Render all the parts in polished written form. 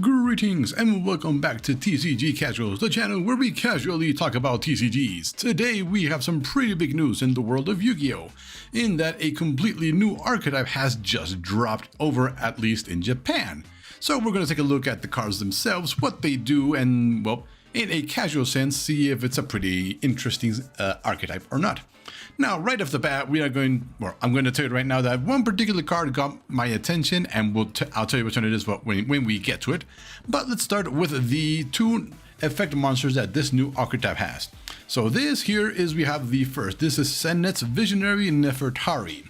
Greetings and welcome back to TCG Casuals, the channel where we casually talk about TCGs. Today we have some pretty big news in the world of Yu-Gi-Oh! In that a completely new archetype has just dropped over, at least in Japan. So we're going to take a look at the cards themselves, what they do, and, well, in a casual sense, see if it's a pretty interesting archetype or not. Now, right off the bat, I'm going to tell you right now that one particular card got my attention, and I'll tell you which one it is when we get to it. But let's start with the two effect monsters that this new archetype has. So this here is, we have the first. This is Senet's Visionary Nefertari.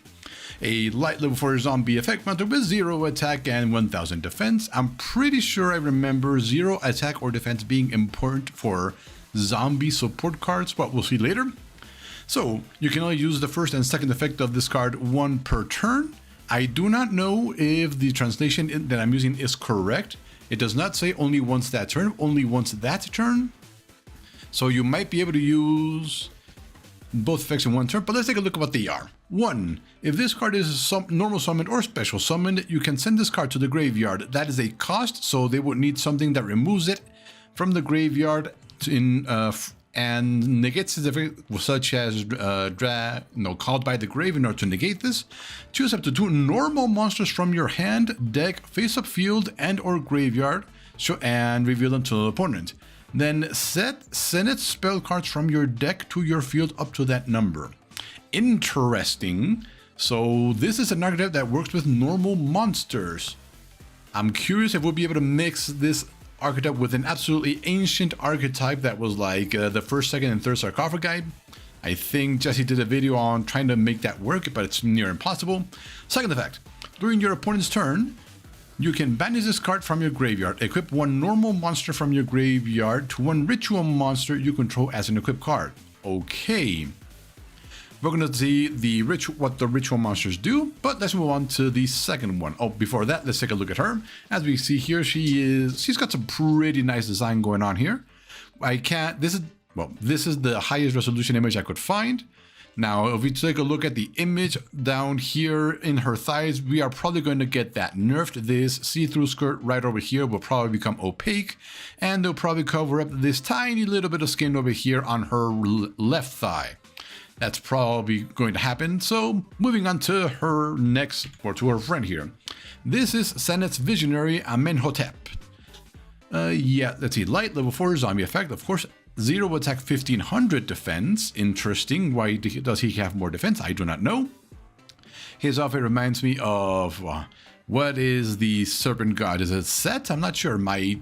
A light level 4 zombie effect monster with 0 attack and 1000 defense. I'm pretty sure I remember 0 attack or defense being important for zombie support cards, but we'll see later. So you can only use the first and second effect of this card one per turn. I do not know if the translation that I'm using is correct. It does not say only once that turn, only once that turn. So you might be able to use both effects in one turn, but let's take a look at what they are. 1. If this card is normal summoned or special summoned, you can send this card to the graveyard. That is a cost, so they would need something that removes it from the graveyard and negates the effect, such as called by the grave. In order to negate this, choose up to 2 normal monsters from your hand, deck, face-up field, and or graveyard, and reveal them to the opponent. Then send its spell cards from your deck to your field up to that number. Interesting. So this is an archetype that works with normal monsters. I'm curious if we'll be able to mix this archetype with an absolutely ancient archetype that was like the first, second, and third sarcophagi. I think Jesse did a video on trying to make that work, but it's near impossible. Second effect. During your opponent's turn, you can banish this card from your graveyard. Equip 1 normal monster from your graveyard to 1 ritual monster you control as an equipped card. Okay. We're going to see what the ritual monsters do, but let's move on to the second one. Oh, before that, let's take a look at her. As we see here, she's got some pretty nice design going on here. This is the highest resolution image I could find. Now, if we take a look at the image down here in her thighs, we are probably going to get that nerfed. This see-through skirt right over here will probably become opaque, and they'll probably cover up this tiny little bit of skin over here on her left thigh. That's probably going to happen. So moving on to her next, or to her friend here. This is Senet's Visionary Amenhotep. Let's see. Light level 4 zombie effect, of course. 0 attack, 1500 defense. Interesting. Why does he have more defense? I do not know. His outfit reminds me of what is the serpent god? Is it Set? I'm not sure. The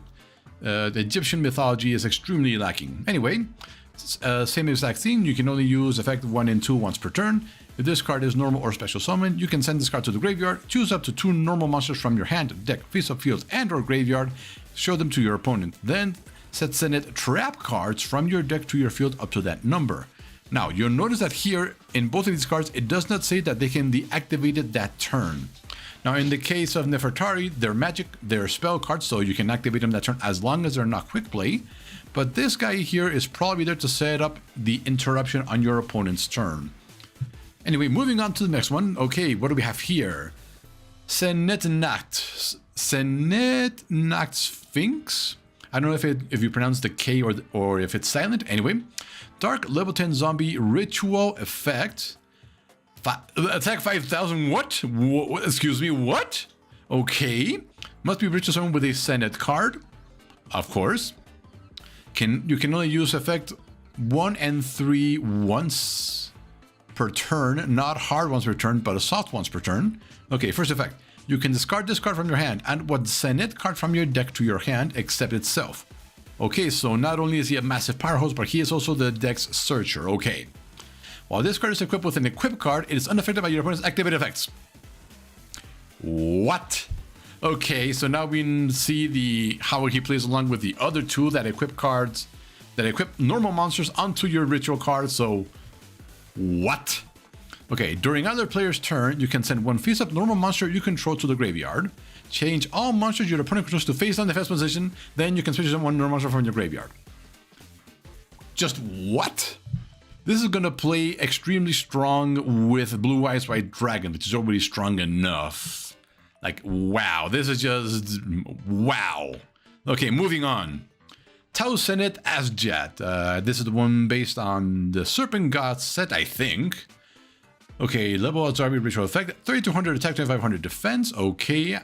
Egyptian mythology is extremely lacking. Anyway, same exact thing. You can only use effect 1 and 2 once per turn. If this card is normal or special summon, you can send this card to the graveyard, choose up to 2 normal monsters from your hand, deck, face-up field, and or graveyard, show them to your opponent. Then set Senet trap cards from your deck to your field up to that number. Now, you'll notice that here, in both of these cards, it does not say that they can be activated that turn. Now, in the case of Nefertari, they're spell cards, so you can activate them that turn as long as they're not quick play. But this guy here is probably there to set up the interruption on your opponent's turn. Anyway, moving on to the next one. Okay, what do we have here? Senet Nacht Sphinx. I don't know if you pronounce the K or if it's silent. Anyway, dark level 10 zombie ritual effect. Attack 5000. What? Excuse me, what? Okay. Must be ritual summon with a Senet card. Of course. You can only use effect 1 and 3 once per turn. Not hard once per turn, but a soft once per turn. Okay, first effect. You can discard this card from your hand and one Senet card from your deck to your hand, except itself. Okay, so not only is he a massive powerhouse, but he is also the deck's searcher. Okay. While this card is equipped with an equipped card, it is unaffected by your opponent's activated effects. What? Okay, so now we can see how he plays along with the other two that equip cards, that equip normal monsters onto your ritual cards. So, what? Okay, during other player's turn, you can send 1 face-up normal monster you control to the graveyard. Change all monsters your opponent controls to face-down defense position. Then you can switch 1 normal monster from your graveyard. Just what? This is going to play extremely strong with Blue Eyes White Dragon, which is already strong enough. Like, wow, this is just, wow. Okay, moving on. Tau Senet Asjat. This is the one based on the Serpent God set, I think. Okay, level absorb ritual effect. 3200 attack, 2500 defense. Okay.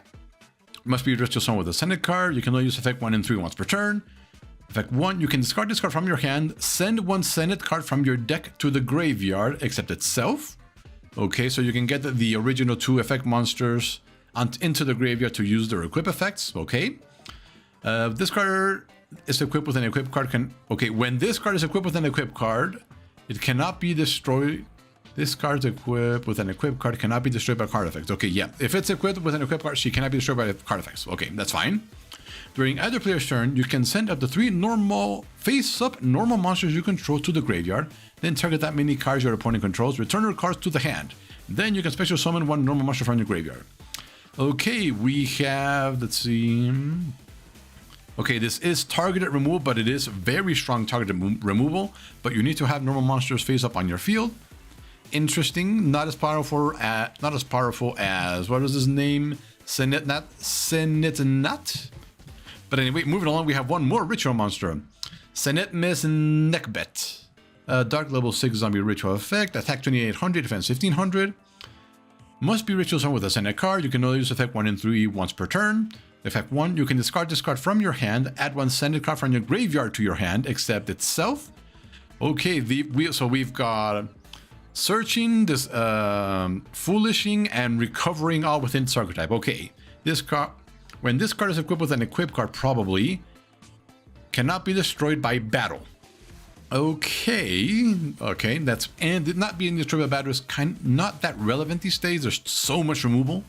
Must be ritual summon with a Senet card. You can only use effect 1 and 3 once per turn. Effect 1, you can discard this card from your hand. Send one Senet card from your deck to the graveyard, except itself. Okay, so you can get the original 2 effect monsters into the graveyard to use their equip effects. Okay. This card is equipped with an equip card. When this card is equipped with an equip card, it cannot be destroyed. This card's equipped with an equip card, cannot be destroyed by card effects. Okay, yeah. If it's equipped with an equip card, she cannot be destroyed by card effects. Okay, that's fine. During either player's turn, you can send up to 3 face-up normal monsters you control to the graveyard, then target that many cards your opponent controls, return your cards to the hand. Then you can special summon 1 normal monster from your graveyard. Okay, we have, let's see. Okay, this is targeted removal, but it is very strong targeted removal, but you need to have normal monsters face up on your field. Interesting, not as powerful as what is his name? Senetnat? But anyway, moving along, we have one more ritual monster. Senetmes Nekbet. Dark level 6 zombie ritual effect. Attack 2800, defense 1500. Must be ritual summon with a Senet card. You can only use effect 1 and 3 once per turn. Effect 1, you can discard this card from your hand. Add 1 Senet card from your graveyard to your hand, except itself. Okay, so we've got searching, this foolishing, and recovering all within its archetype. Okay, this card. When this card is equipped with an equip card, probably cannot be destroyed by battle. Okay, that's, and not being destroyed by battle is not that relevant these days. There's so much removal.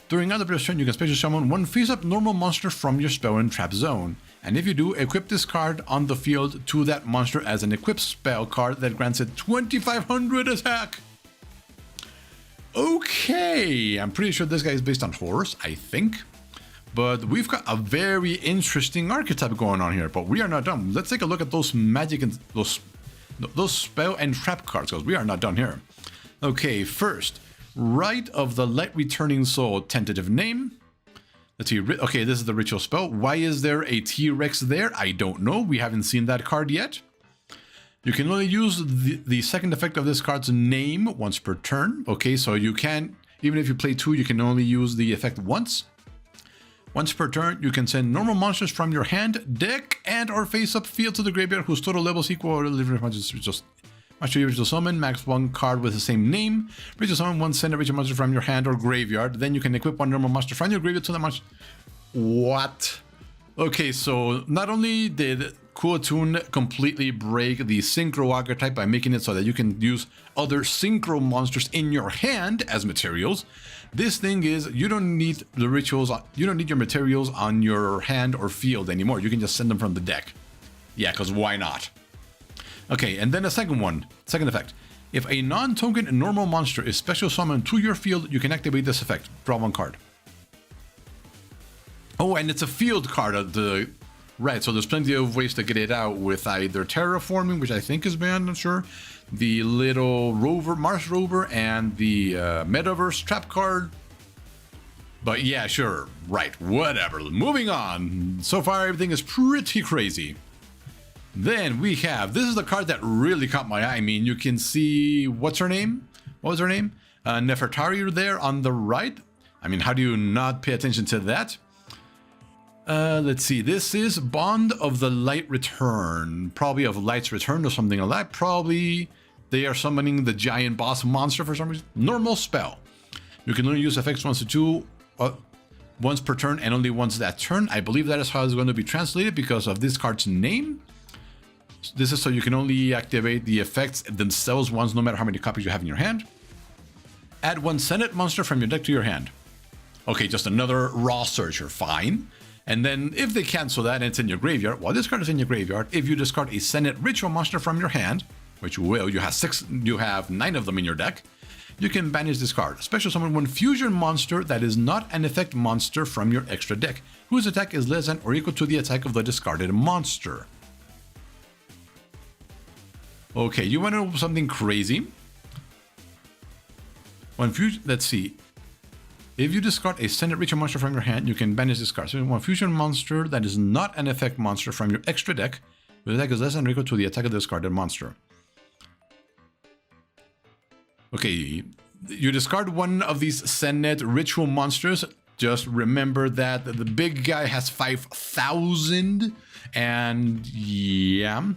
During other player's turn, you can special summon 1 face-up normal monster from your spell and trap zone. And if you do, equip this card on the field to that monster as an equipped spell card that grants it 2500 attack. Okay, I'm pretty sure this guy is based on horse, I think. But we've got a very interesting archetype going on here, but we are not done. Let's take a look at those magic and those spell and trap cards, because we are not done here. Okay, first, Rite of the Light Returning Soul, tentative name. Let's see, okay, this is the ritual spell. Why is there a T-Rex there? I don't know, we haven't seen that card yet. You can only use the second effect of this card's name once per turn. Okay, so you can, even if you play 2, you can only use the effect once. Once per turn, you can send normal monsters from your hand, deck, and or face-up field to the graveyard whose total levels equal or delivery monsters. Ritual summon, max 1 card with the same name. Ritual summon 1 send a ritual monster from your hand or graveyard. Then you can equip 1 normal monster from your graveyard to the monster. What? Okay, so not only did Kuotun completely break the synchro archetype by making it so that you can use other synchro monsters in your hand as materials. This thing is, you don't need the rituals, you don't need your materials on your hand or field anymore. You can just send them from the deck. Yeah, because why not? Okay, and then a second effect. If a non-token normal monster is special summoned to your field, you can activate this effect. Draw 1 card. Oh, and it's a field card of the... Right, so there's plenty of ways to get it out with either terraforming, which I think is banned, I'm sure, the little rover, Mars rover, and the metaverse trap card. But yeah, sure, right, whatever. Moving on. So far, everything is pretty crazy. Then we have, this is the card that really caught my eye. I mean, you can see, what's her name? What was her name? Nefertari there on the right. I mean, how do you not pay attention to that? Let's see, this is Bond of the Light Return, probably of Light's Return or something like that. Probably they are summoning the giant boss monster for some reason. Normal spell. You can only use effects once per turn and only once that turn. I believe that is how it's going to be translated because of this card's name. This is so you can only activate the effects themselves once, no matter how many copies you have in your hand. Add 1 Senet monster from your deck to your hand. Okay, just another raw searcher, fine. And then if they cancel that and it's in your graveyard, while this card is in your graveyard, if you discard a Senet ritual monster from your hand, which you will, you have 9 of them in your deck, you can banish this card. Special summon 1 fusion monster that is not an effect monster from your extra deck, whose attack is less than or equal to the attack of the discarded monster. Okay, you want to know something crazy? Let's see. If you discard a Send It Ritual monster from your hand, you can banish this card. So one fusion monster that is not an effect monster from your extra deck, the attack is less than or equal to the attack of the discarded monster. Okay, you discard one of these Send It Ritual monsters. Just remember that the big guy has 5,000, and yeah.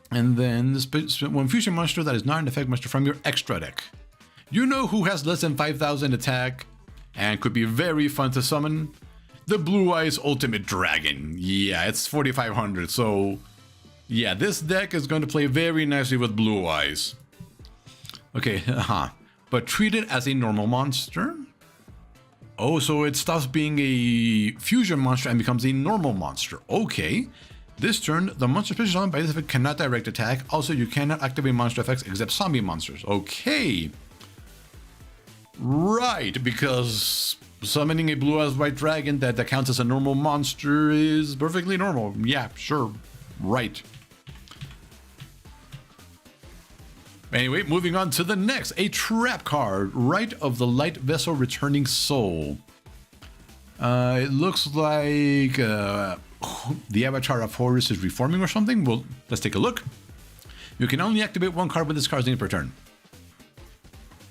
And then one fusion monster that is not an effect monster from your extra deck. You know who has less than 5,000 attack and could be very fun to summon? The Blue Eyes Ultimate Dragon. Yeah, it's 4,500. So yeah, this deck is going to play very nicely with Blue Eyes. Okay, but treat it as a normal monster. Oh, so it stops being a fusion monster and becomes a normal monster. Okay. This turn, the monster special summoned by this effect cannot direct attack. Also, you cannot activate monster effects except zombie monsters. Okay. Right, because summoning a blue-eyes white dragon that counts as a normal monster is perfectly normal. Yeah, sure. Right. Anyway, moving on to the next. A trap card. Rite of the Light Vessel Returning Soul. It looks like the avatar of Horus is reforming or something. Well, let's take a look. You can only activate one card with this card's name per turn.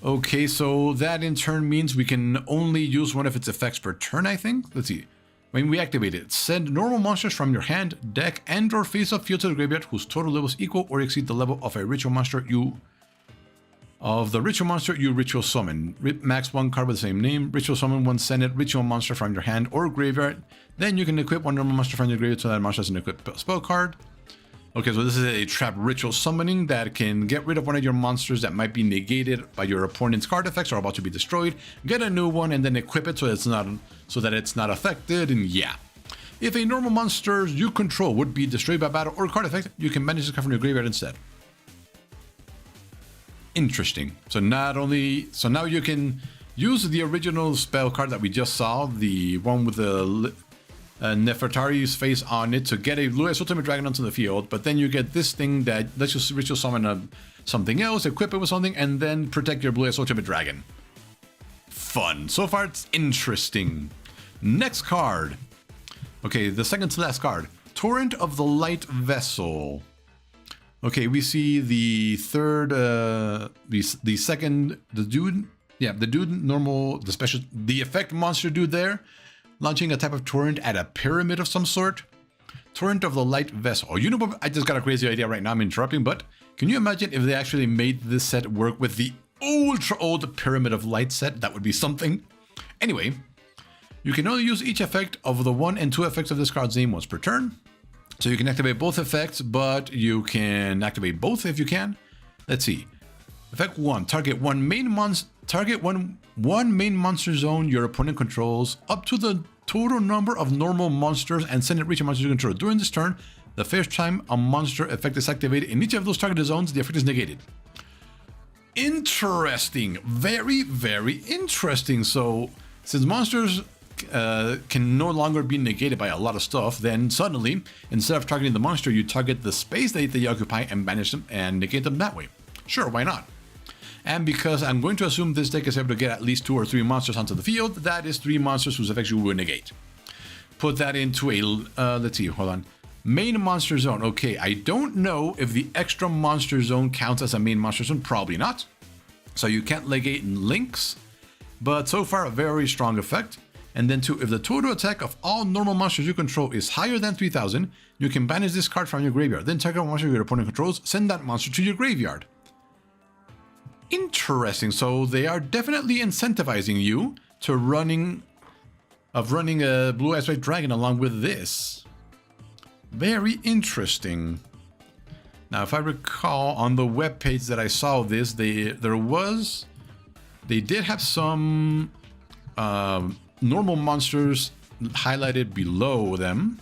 Okay, so that in turn means we can only use one of its effects per turn, I think. Let's see. When we activate it, send normal monsters from your hand, deck, and or face-up field to the graveyard whose total levels equal or exceed the level of a ritual monster you ritual summon. Max one card with the same name. Ritual summon one Send It Ritual monster from your hand or graveyard. Then you can equip one normal monster from your graveyard so that monster has an equipped spell card. Okay, so this is a trap ritual summoning that can get rid of one of your monsters that might be negated by your opponent's card effects or about to be destroyed. Get a new one and then equip it so that it's not affected. And yeah, if a normal monster you control would be destroyed by battle or card effect, you can banish this card from your graveyard instead. Interesting. So now you can use the original spell card that we just saw, the one with the Nefertari's face on it, to get a Blue Eyes Ultimate Dragon onto the field, but then you get this thing that lets you ritual summon something else, equip it with something, and then protect your Blue Eyes Ultimate Dragon. Fun. So far, it's interesting. Next card. Okay, the second to last card. Torrent of the Light Vessel. Okay, we see the third, the effect monster dude there, launching a type of torrent at a pyramid of some sort. Torrent of the Light Vessel. Oh, you know what? I just got a crazy idea right now. I'm interrupting, but can you imagine if they actually made this set work with the ultra old Pyramid of Light set? That would be something. Anyway, you can only use each effect of the 1 and 2 effects of this card's name once per turn. So you can activate both effects, but you can activate both if you can. Let's see. Effect 1. Target one main monster zone your opponent controls up to the total number of normal monsters and Send It Ritual monsters you control. During this turn, the first time a monster effect is activated in each of those targeted zones, the effect is negated. Interesting. Very, very interesting. So since monsters can no longer be negated by a lot of stuff, then suddenly, instead of targeting the monster, you target the space that they occupy and banish them and negate them that way. Sure, why not? And because I'm going to assume this deck is able to get at least 2 or 3 monsters onto the field, that is 3 monsters whose effects you will negate. Put that into a, let's see, hold on. Main monster zone. Okay, I don't know if the extra monster zone counts as a main monster zone. Probably not. So you can't negate in links, but so far a very strong effect. And then 2, if the total attack of all normal monsters you control is higher than 3,000, you can banish this card from your graveyard. Then target a monster your opponent controls, send that monster to your graveyard. Interesting. So they are definitely incentivizing you to running a Blue Eyes White Dragon along with this. Very interesting. Now, if I recall, on the webpage that I saw this, they did have some normal monsters highlighted below them.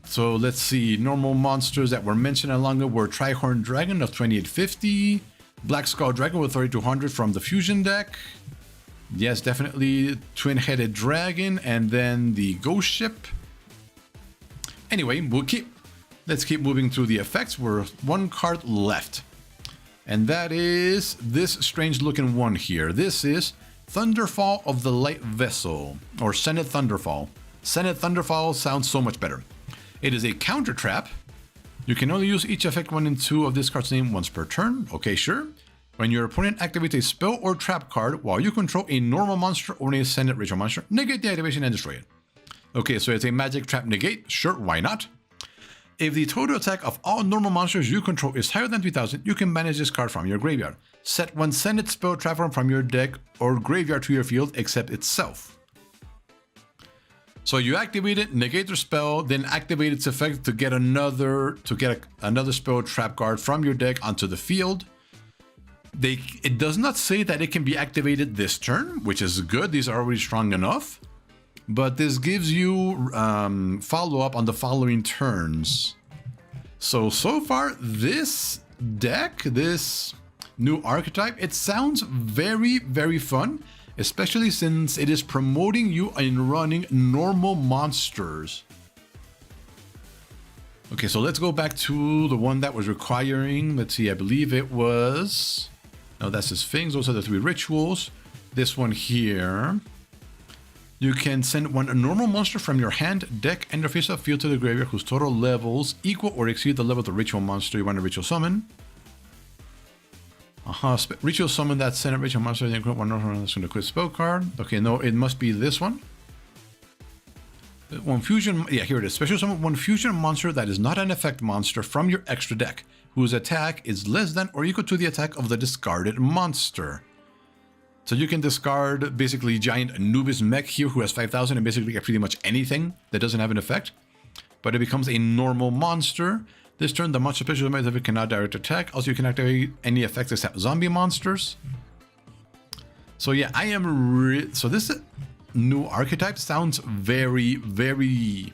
So let's see, normal monsters that were mentioned along it were Trihorn Dragon of 2850, Black Skull Dragon with 3200 from the Fusion deck. Yes, definitely Twin-Headed Dragon, and then the Ghost Ship. Anyway, let's keep moving through the effects. We're 1 card left. And that is this strange looking one here. This is Thunderfall of the Light Vessel, or Senate Thunderfall. Senate Thunderfall sounds so much better. It is a counter trap. You can only use each effect 1 and 2 of this card's name once per turn. Okay, sure. When your opponent activates a spell or trap card while you control a normal monster or a Senate ritual monster, negate the activation and destroy it. Okay, so it's a magic trap negate. Sure, why not? If the total attack of all normal monsters you control is higher than 3000, you can manage this card from your graveyard. Set one Senate spell trap form from your deck or graveyard to your field except itself. So you activate it, negate the spell, then activate its effect to get another spell trap card from your deck onto the field. It does not say that it can be activated this turn, which is good. These are already strong enough. But this gives you follow-up on the following turns. So far, this deck, this new archetype, it sounds very, very fun, especially since it is promoting you in running normal monsters. Okay, so let's go back to the one that was requiring, let's see, I believe it was... No, that's his things. Those are the 3 rituals. This one here... You can send one normal monster from your hand, deck, and your face-up field to the graveyard whose total levels equal or exceed the level of the ritual monster you want to ritual summon. Ritual summon that Senate ritual monster, then equip one normal that's going to quit spell card. Okay, no, it must be this one. One fusion, yeah, here it is. Special summon one fusion monster that is not an effect monster from your extra deck, whose attack is less than or equal to the attack of the discarded monster. So you can discard basically giant Anubis mech here who has 5000 and basically get pretty much anything that doesn't have an effect. But it becomes a normal monster. This turn, the monster special summons if it cannot direct attack. Also, you can activate any effects except zombie monsters. So yeah, so this new archetype sounds very, very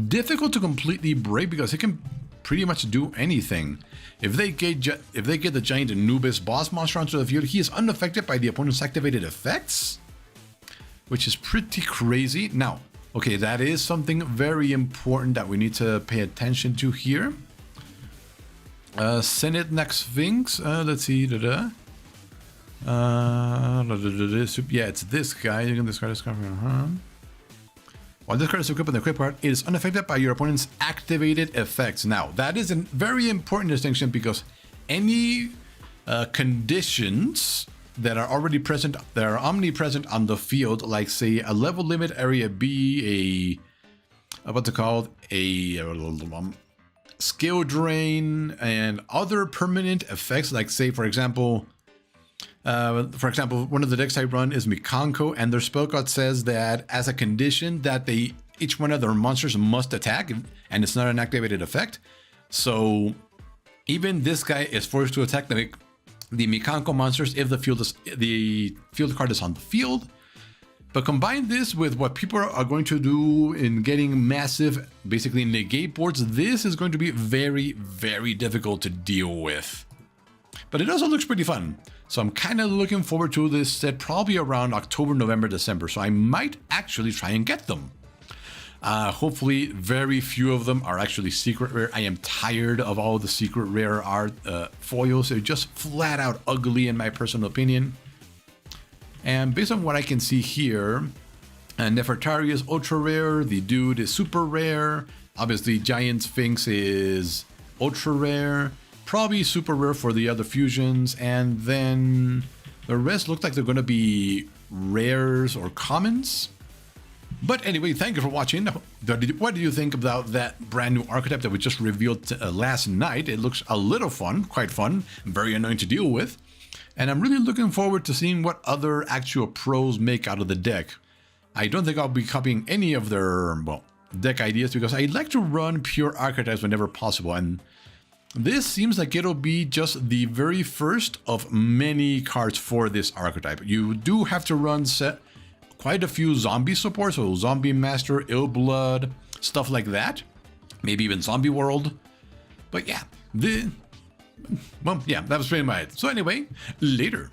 difficult to completely break because it can pretty much do anything. If they get the giant Anubis boss monster onto the field, he is unaffected by the opponent's activated effects, which is pretty crazy. Now, okay, that is something very important that we need to pay attention to here. Senate next things. Let's see. Yeah, it's this guy. You can discard this card. While this card is equipped on the equip card, it is unaffected by your opponent's activated effects. Now, that is a very important distinction because any conditions that are already present, that are omnipresent on the field, like say a level limit area B, a skill drain, and other permanent effects, like say, for example, one of the decks I run is Mikanko, and their spell card says that as a condition that each one of their monsters must attack, and it's not an activated effect. So even this guy is forced to attack the Mikanko monsters if the field card is on the field. But combine this with what people are going to do in getting massive, basically negate boards, this is going to be very, very difficult to deal with. But it also looks pretty fun. So I'm kind of looking forward to this set probably around October, November, December. So I might actually try and get them. Hopefully very few of them are actually secret rare. I am tired of all the secret rare art foils. They're just flat out ugly in my personal opinion. And based on what I can see here, Nefertari is ultra rare. The dude is super rare. Obviously Giant Sphinx is ultra rare. Probably super rare for the other fusions, and then the rest look like they're going to be rares or commons. But anyway, thank you for watching. What do you think about that brand new archetype that we just revealed last night? It looks a little fun, quite fun, very annoying to deal with. And I'm really looking forward to seeing what other actual pros make out of the deck. I don't think I'll be copying any of their, deck ideas because I like to run pure archetypes whenever possible, and this seems like it'll be just the very first of many cards for this archetype. You do have to run quite a few zombie supports, so Zombie Master, Ill Blood, stuff like that. Maybe even Zombie World. But yeah, that was pretty much it. So anyway, later.